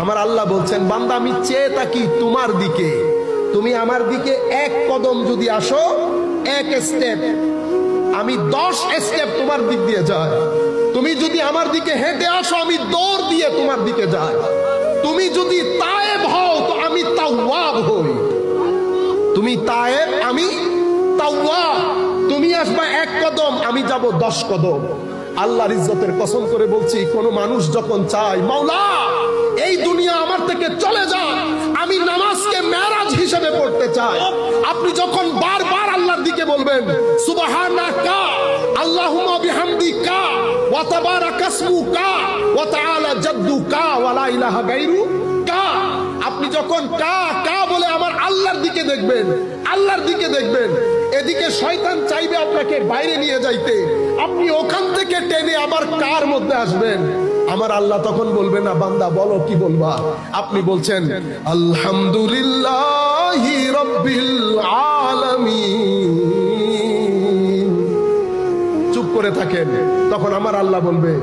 আমার আল্লাহ বলছেন, বান্দা আমি চেয়ে থাকি তোমার দিকে, তুমি আমার দিকে এক কদম যদি আসো, এক স্টেপ, আমি 10 স্টেপ তোমার দিক দিয়ে যাই। তুমি যদি আমার দিকে হেঁটে আসো, আমি দৌড় দিয়ে তোমার দিকে যাই। তুমি যদি তায়েব হও, তো আমি তাওয়াব হই। তুমি তায়েব, আমি তাওয়াব। তুমি আসবা এক কদম, আমি যাব 10 কদম। আল্লাহর ইজ্জতের কসম করে বলছি, কোন মানুষ যখন চায় মাওলা এই দুনিয়া আমার থেকে চলে যায়, আমি নামাজকে মেরাজ হিসেবে পড়তে চাই, আপনি যখন বারবার আল্লাহর দিকে বলবেন সুবহানাকা আল্লাহুম্মা বিহামদিকা ওয়া তাবারাকা ইসমুকা ওয়া তাআলা জাদ্দুকা ওয়া লা ইলাহা গায়রুকা, আপনি যখন কা কা বলে আমার আল্লাহর দিকে দেখবেন, আল্লাহর দিকে দেখবেন, এদিকে শয়তান চাইবে আপনাকে বাইরে নিয়ে যাইতে, আপনি ওখান থেকে টেনে আবার কার মধ্যে আসবেন। আমার আল্লাহ তখন বলবে না বান্দা বলো কি বলবা, আপনি বলছেন আলহামদুলিল্লাহি রাব্বিল আলামিন, চুপ করে থাকেন। তখন আমার আল্লাহ বলবে